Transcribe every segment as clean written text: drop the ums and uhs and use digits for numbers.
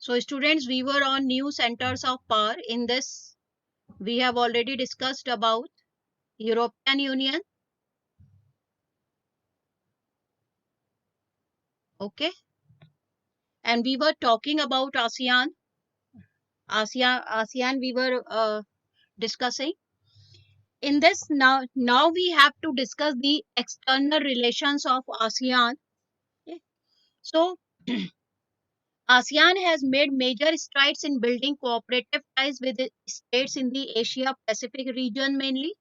So students, we were on new centers of power. In this, we have already discussed about European Union. Okay. And we were talking about ASEAN. ASEAN we were discussing. In this, now we have to discuss the external relations of ASEAN. Okay. So ASEAN has made major strides in building cooperative ties with its states in the Asia Pacific region, mainly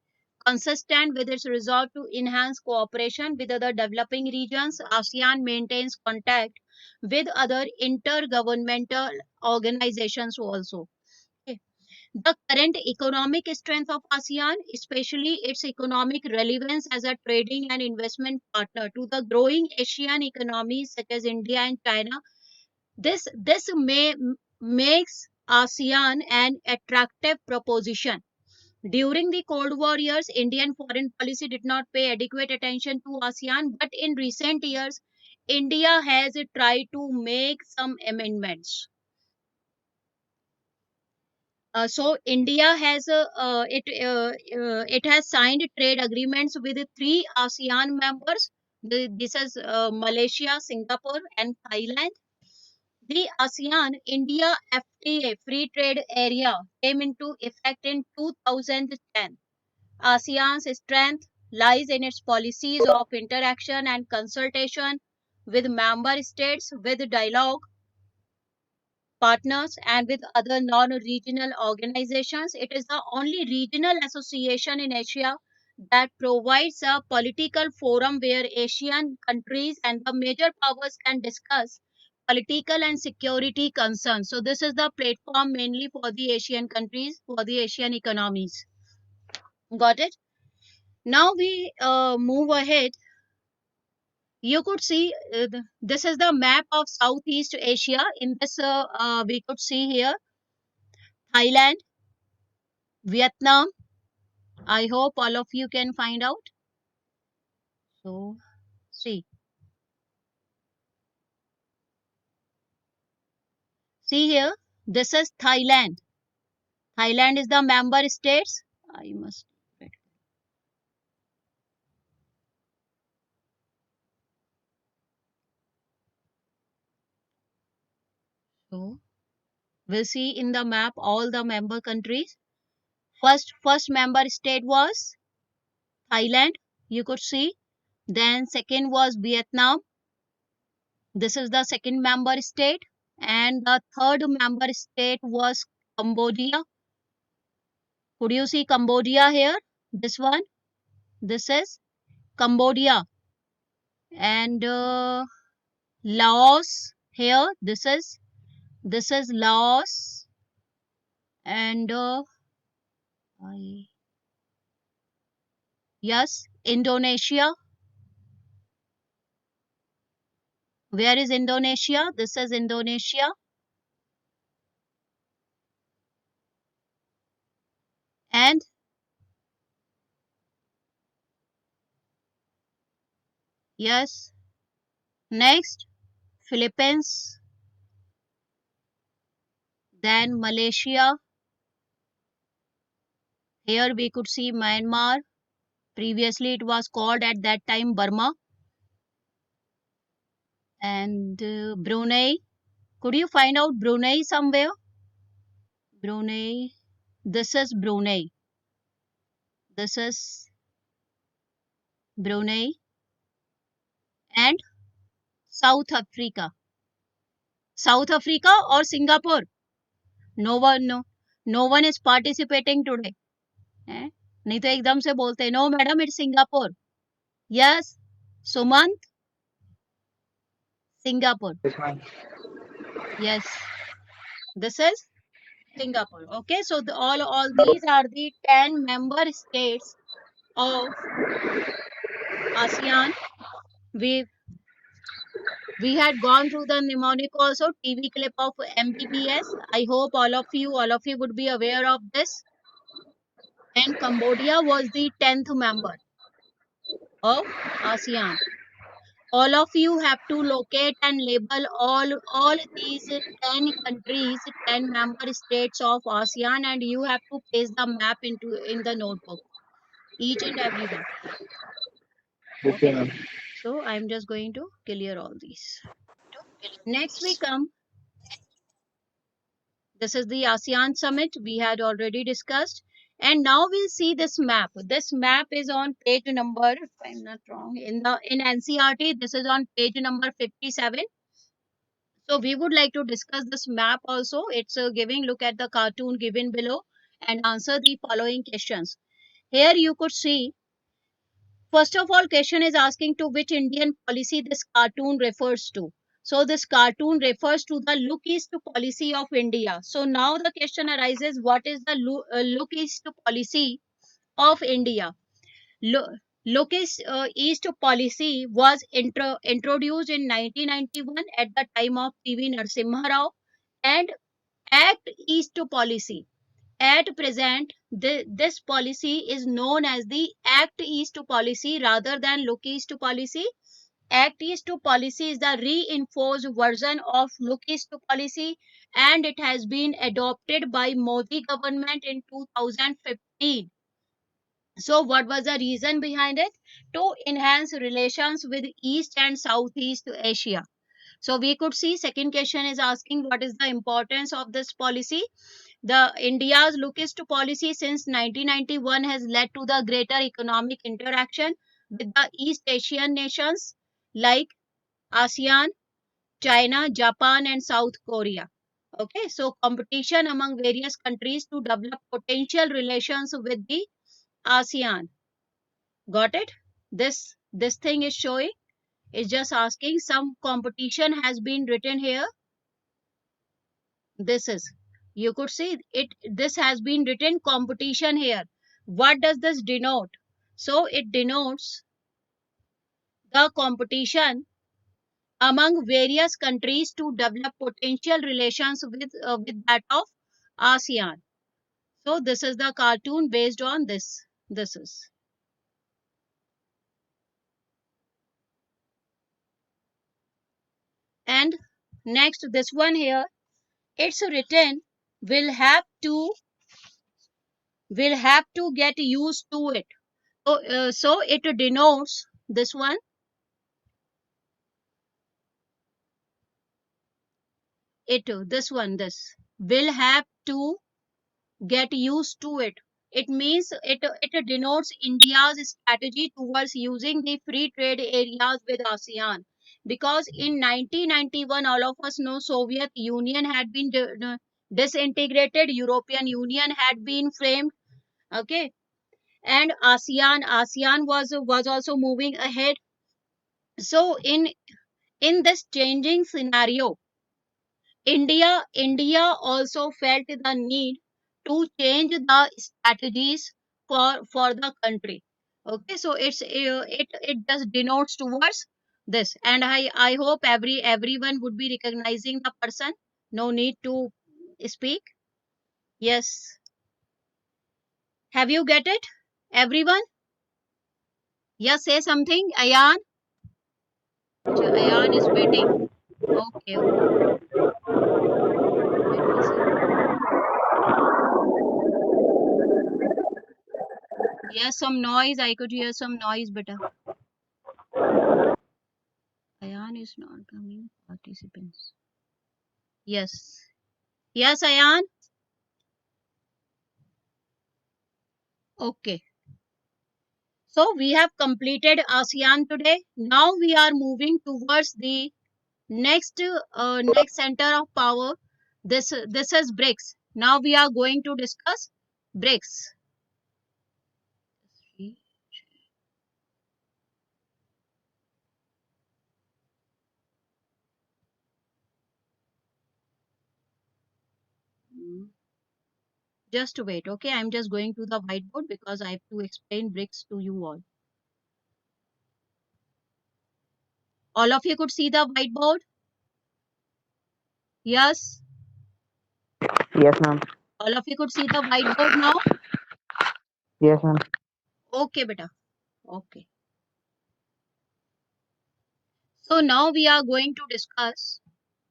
consistent with its resolve to enhance cooperation with other developing regions. ASEAN maintains contact with other intergovernmental organizations also. Okay. The current economic strength of ASEAN, especially its economic relevance as a trading and investment partner to the growing Asian economies such as India and China, this makes ASEAN an attractive proposition. During the Cold War years, Indian foreign policy did not pay adequate attention to ASEAN, but in recent years, India has tried to make some amendments. So India has it has signed trade agreements with three ASEAN members. This is Malaysia, Singapore, and Thailand. The ASEAN India FTA free trade area came into effect in 2010. ASEAN's strength lies in its policies of interaction and consultation with member states, with dialogue partners, and with other non-regional organizations. It is the only regional association in Asia that provides a political forum where Asian countries and the major powers can discuss political and security concerns. So this is the platform mainly for the Asian countries, for the Asian economies. Got it? Now we move ahead. You could see this is the map of Southeast Asia. In this, we could see here Thailand, Vietnam. I hope all of you can find out. So, see here. This is Thailand. Thailand is the member states. I must. So, we'll see in the map all the member countries. First member state was Thailand. You could see. Then second was Vietnam. This is the second member state. And the third member state was Cambodia. Could you see Cambodia here? This one. This is Cambodia. And Laos here. This is Laos. And yes, Indonesia. Where is Indonesia? This is Indonesia. And yes, next Philippines, then Malaysia. Here we could see Myanmar. Previously it was called at that time Burma. And Brunei. Could you find out Brunei somewhere? Brunei. This is Brunei. This is Brunei. And South Africa. South Africa or Singapore? No one is participating today. हैं? नहीं तो एकदम से बोलते हैं no madam it's Singapore. Yes Sumant. Singapore. Yes, this is Singapore. Okay, so all these are the 10 member states of ASEAN. We had gone through the mnemonic also, TV clip of MBBS. I hope all of you would be aware of this. And Cambodia was the 10th member of ASEAN. all of you have to locate and label all these 10 countries, 10 member states of ASEAN, and you have to paste the map into in the notebook, each and every one. Okay, Okay, ma'am. so I'm just going to clear all these. Next we come, this is the ASEAN summit we had already discussed, and now we'll see this map. This map is on page number, if I'm not wrong, in NCRT, this is on page number 57. So we would like to discuss this map also. It's giving, look at the cartoon given below and answer the following questions. Here you could see, first of all, question is asking to which Indian policy this cartoon refers to. So this cartoon refers to the Look East policy of India. So now the question arises, what is the Look East policy of India? Lo- Look East policy was introduced in 1991 at the time of PV Narasimha Rao, and Act East policy. At present, this policy is known as the Act East policy rather than Look East policy. Act East policy is the reinforced version of Look East policy, and it has been adopted by Modi government in 2015. So what was the reason behind it? To enhance relations with East and Southeast Asia. So we could see second question is asking what is the importance of this policy. The India's Look East policy since 1991 has led to the greater economic interaction with the East Asian nations like ASEAN, China, Japan, and South Korea. Okay, so competition among various countries to develop potential relations with the ASEAN. Got it? This thing is showing, it's just asking some competition has been written here. This is, you could see it, this has been written competition here. What does this denote? So it denotes the competition among various countries to develop potential relations with that of ASEAN. So this is the cartoon based on this is. And next this one here, it's written, will have to get used to it. So it denotes this one, this will have to get used to it. It means it denotes India's strategy towards using the free trade areas with ASEAN. Because in 1991, all of us know Soviet Union had been disintegrated, European Union had been framed, okay, and ASEAN was also moving ahead. So in this changing scenario, India also felt the need to change the strategies for the country. Okay, so it just denotes towards this, and I hope everyone would be recognizing the person. No need to speak. Yes, have you get it, everyone? Yes, say something, Ayan. Acha, Ayan is waiting. Okay, okay. Let me see. Yes, some noise. I could hear some noise, beta. Ayan is not coming. Participants. Yes. Yes, Ayan. Okay. So we have completed ASEAN today. Now we are moving towards the next center of power. This is BRICS. Now we are going to discuss BRICS. Just wait, okay? I'm just going to the whiteboard because I have to explain BRICS to you all. All of you could see the whiteboard? Yes. Yes, ma'am. All of you could see the whiteboard now? Yes, ma'am. Okay, beta. Okay. So now we are going to discuss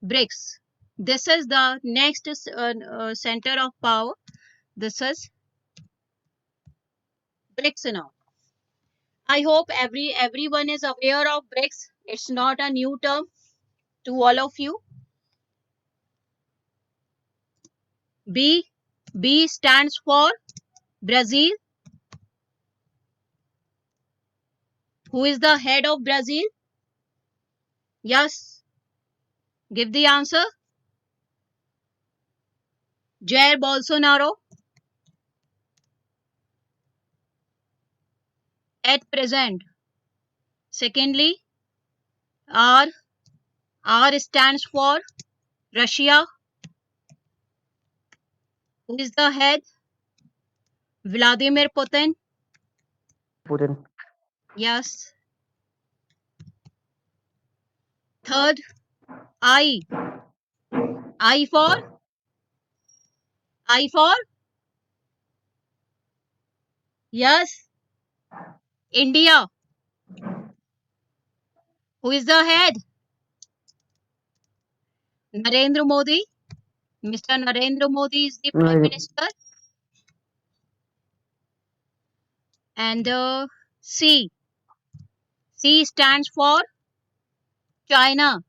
BRICS. This is the next center of power. This is BRICS now. I hope everyone is aware of BRICS. It's not a new term to all of you. B B stands for Brazil. Who is the head of Brazil? Yes, give the answer. Jair Bolsonaro. At present. Secondly, R. R stands for Russia. Who is the head? Vladimir Putin. Putin. Yes. Third, I. I for I for yes, India. Who is the head? Narendra Modi. Mr. Narendra Modi is the Prime No, Minister. And C. C stands for China.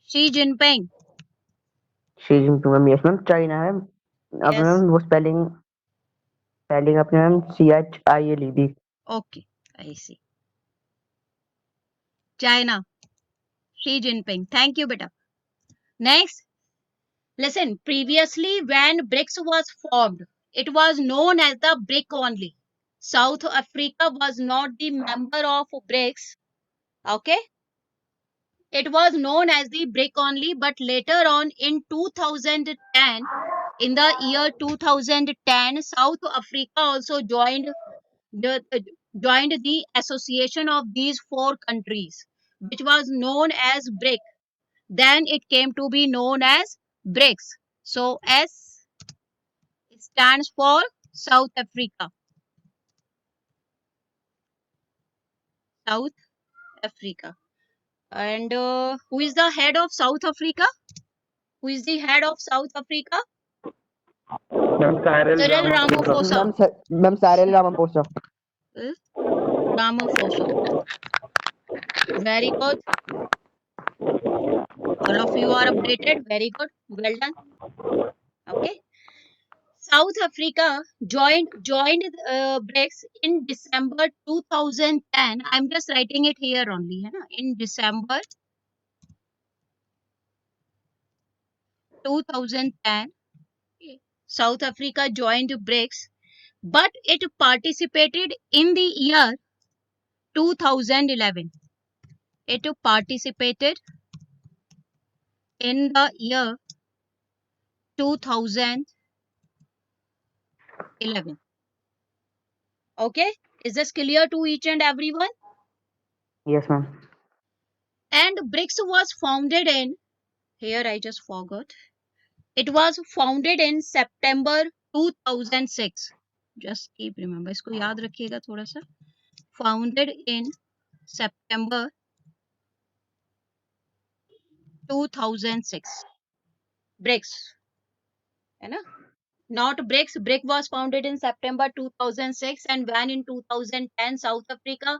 Xi Jinping. Xi Jinping ma'am yes ma'am China है अब Yes. Ma'am वो spelling अपने ma'am CHIL the Okay. I see. China. Xi Jinping. Thank you, beta. Next. Listen, previously when BRICS was formed, it was known as the BRIC only. South Africa was not the member of BRICS. Okay. It was known as the BRIC only, but later on in 2010, in the year 2010, South Africa also joined the association of these four countries, which was known as BRIC. Then it came to be known as BRICS. So S stands for South Africa. South Africa. And who is the head of South Africa? Who is the head of South Africa? Ma'am Cyril Cyril Ramaphosa Ramaphosa. Ma'am Cyril Ramaphosa Uh, Ramaphosa. Very good. All of you are updated. Very good. Well done. Okay. South Africa joined BRICS in December 2010. I'm just writing it here only. है ना? In December 2010, South Africa joined BRICS, but it participated in the year 2011. It participated in the year 2011. Okay, is this clear to each and everyone? Yes ma'am And BRICS was founded in, here I just forgot, it was founded in September 2006. Just keep remember, इसको याद रखिएगा थोड़ा सा. Founded in September 2006. BRICS, है ना? Not BRICS. BRIC was founded in September 2006, and when in 2010 South Africa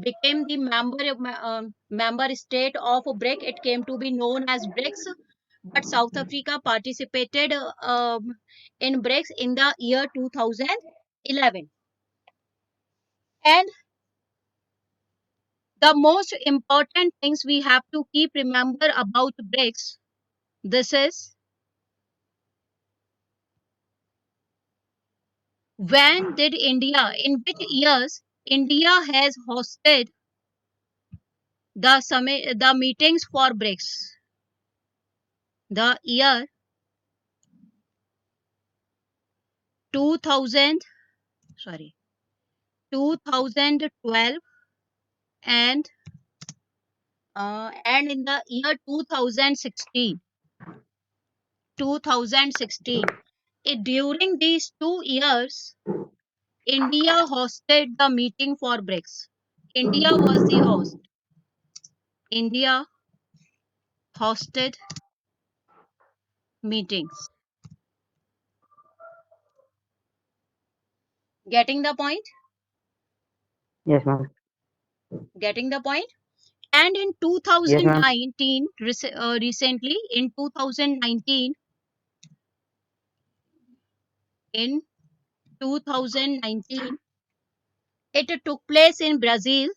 became the member state of BRIC, it came to be known as BRICS. But South Africa participated in BRICS in the year 2011. And the most important things we have to keep remember about BRICS. This is when did India, in which years India has hosted the summit, the meetings for BRICS. The year 2000, 2012, and in the year 2016. 2016. During these 2 years, India hosted the meeting for BRICS. India was the host. India hosted meetings. Getting the point? Yes, ma'am. Getting the point? And in Yes, ma'am. 2019, recently in 2019, in 2019, it took place in Brazil.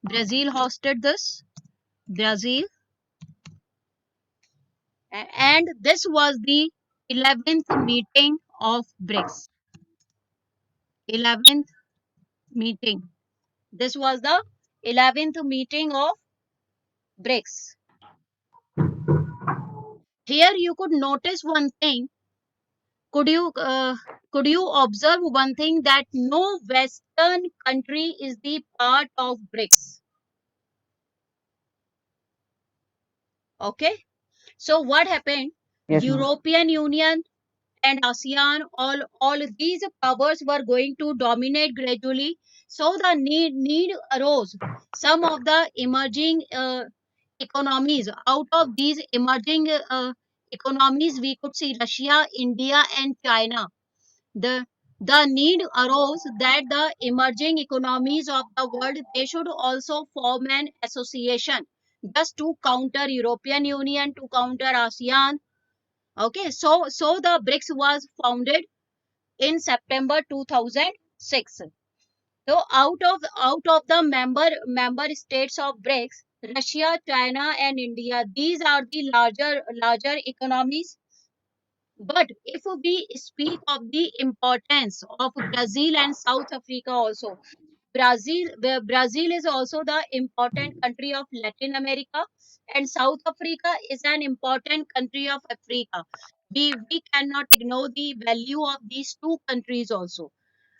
Brazil hosted this. Brazil, and this was the 11th meeting of BRICS. 11th meeting. This was the 11th meeting of BRICS. Here you could notice one thing. Could you observe one thing, that no Western country is the part of BRICS? Okay. So what happened? Yes, ma'am. European Union and ASEAN, all these powers were going to dominate gradually. So the need arose. Some of the emerging economies. Out of these emerging economies, we could see Russia, India, and China. The need arose that the emerging economies of the world, they should also form an association just to counter European Union, to counter ASEAN. Okay, so the BRICS was founded in September 2006. So out of the member states of BRICS, Russia, China, and India, these are the larger economies. But if we speak of the importance of Brazil and South Africa also, Brazil is also the important country of Latin America, and South Africa is an important country of Africa. We cannot ignore the value of these two countries also.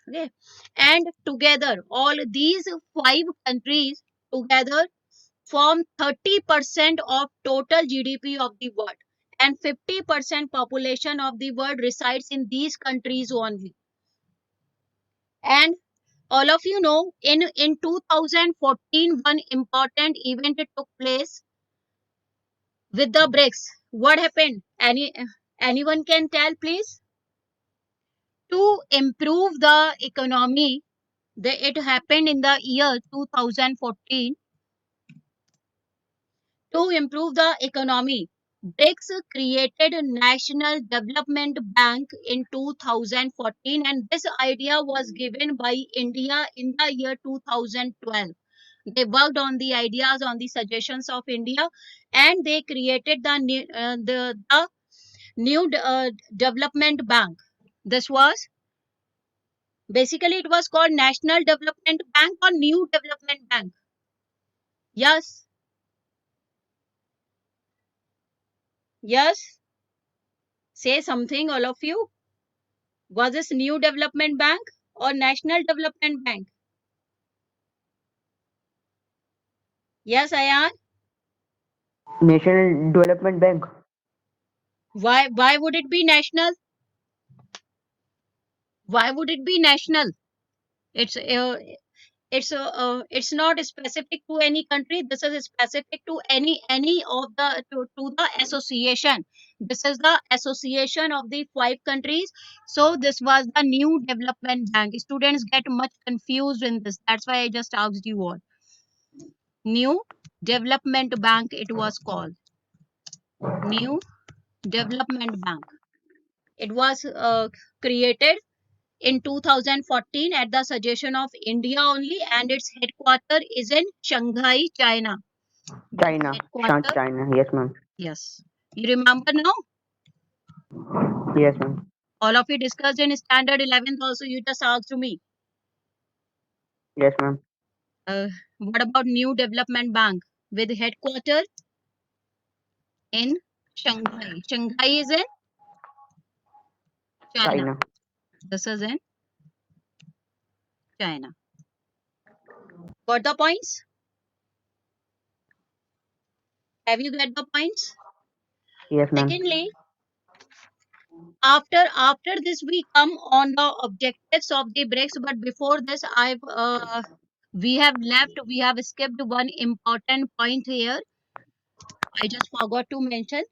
Okay, and together all these five countries together form 30% of total GDP of the world, and 50% population of the world resides in these countries only. And all of you know, in 2014, one important event took place with the BRICS. What happened? Anyone can tell, please? To improve the economy, it happened in the year 2014. To improve the economy, BRICS created a National Development Bank in 2014, and this idea was given by India in the year 2012. They worked on the ideas, on the suggestions of India, and they created the new development bank. This was basically, it was called National Development Bank or New Development Bank. Yes, yes. Say something, all of you. Was this New Development Bank or National Development Bank? Yes, Ayan. National Development Bank. Why would it be national? Why would it be national? It's it's not specific to any country. This is specific to any of to the association. This is the association of the five countries. So this was the New Development Bank. Students get much confused in this. That's why I just asked you all. New Development Bank, it was called. New Development Bank. It was created in 2014 at the suggestion of India only, and its headquarter is in Shanghai, China. The China. headquarter, China. Yes, ma'am. yes. You remember now? Yes, ma'am. All of you discussed in standard 11th also, you just asked me. Yes, ma'am. Uh, what about New Development Bank with headquarter in Shanghai? Shanghai is in China. China. This is in China. Got the points? Have you got the points? Yes, ma'am. Secondly, after this we come on the objectives of the BRICS, but we have skipped one important point here. I just forgot to mention.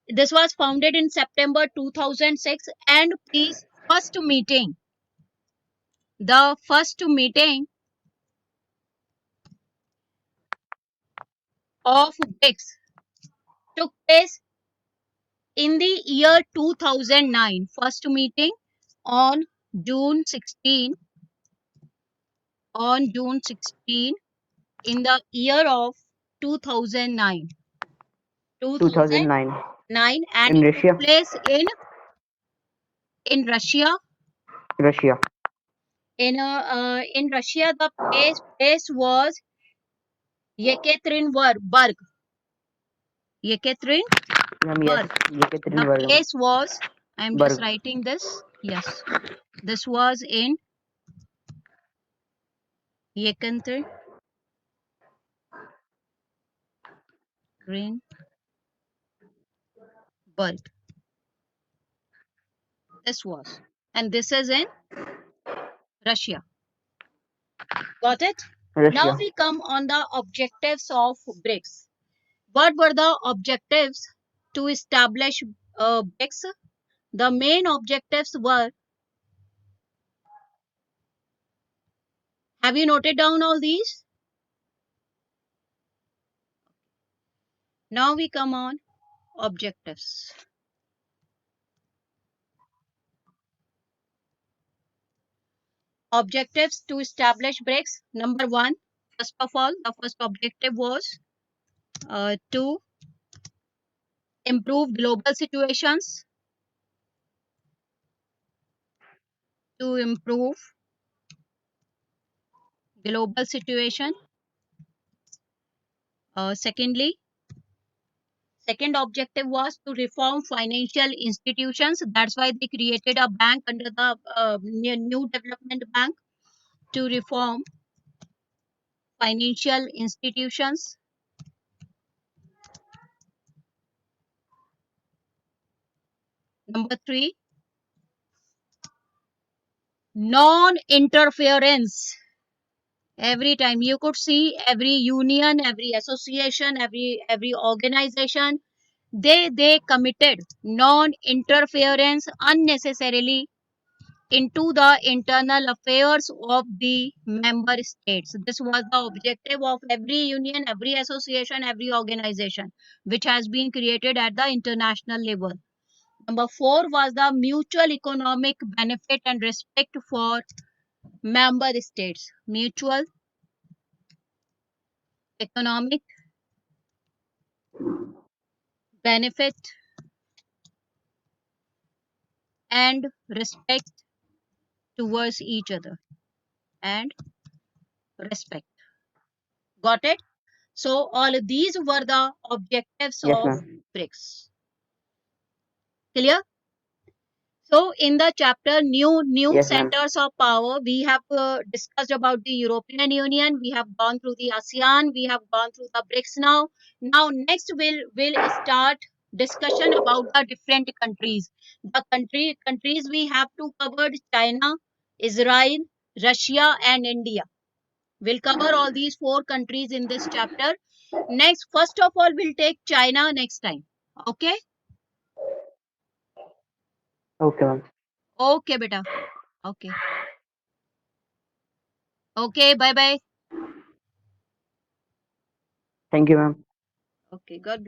This was founded in September 2006, and please, the first meeting of BRICS took place in the year 2009. First meeting on June 16, in the year of 2009. 2009 2009, and in it took Russia. place in Russia. Russia. In Russia, the place was Yekaterinburg. Yekaterinburg. Yes. The Yekaterinburg. place was. I'm just Burg. writing this. Yes, this was in Yekaterinburg. This was, and this is in Russia. Got it? Now Russia. we come on the objectives of BRICS. What were the objectives to establish BRICS? The main objectives were, have you noted down all these? Now we come on objectives. Objectives to establish BRICS. Number one, first of all, the first objective was to improve global situations, to improve global situation. Secondly, second objective was to reform financial institutions. That's why they created a bank under the new development bank to reform financial institutions. Number three, non-interference. Every time you could see every union, every association, every organization, they committed non-interference unnecessarily into the internal affairs of the member states. This was the objective of every union, every association, every organization which has been created at the international level. Number four was the mutual economic benefit and respect for member states. Mutual economic benefit and respect towards each other. And respect. Got it? So all of these were the objectives Yes, of ma'am. BRICS. Clear? So in the chapter new Yes, ma'am. centers of power, we have discussed about the European Union. We have gone through the ASEAN. We have gone through the BRICS now. Now next we'll start discussion about the different countries. The countries we have to cover: China, Israel, Russia, and India. We'll cover all these four countries in this chapter. Next, first of all, we'll take China next time. Okay? Okay, ma'am. Okay, beta. Okay. Okay, bye bye. Thank you, ma'am. Okay, God bless.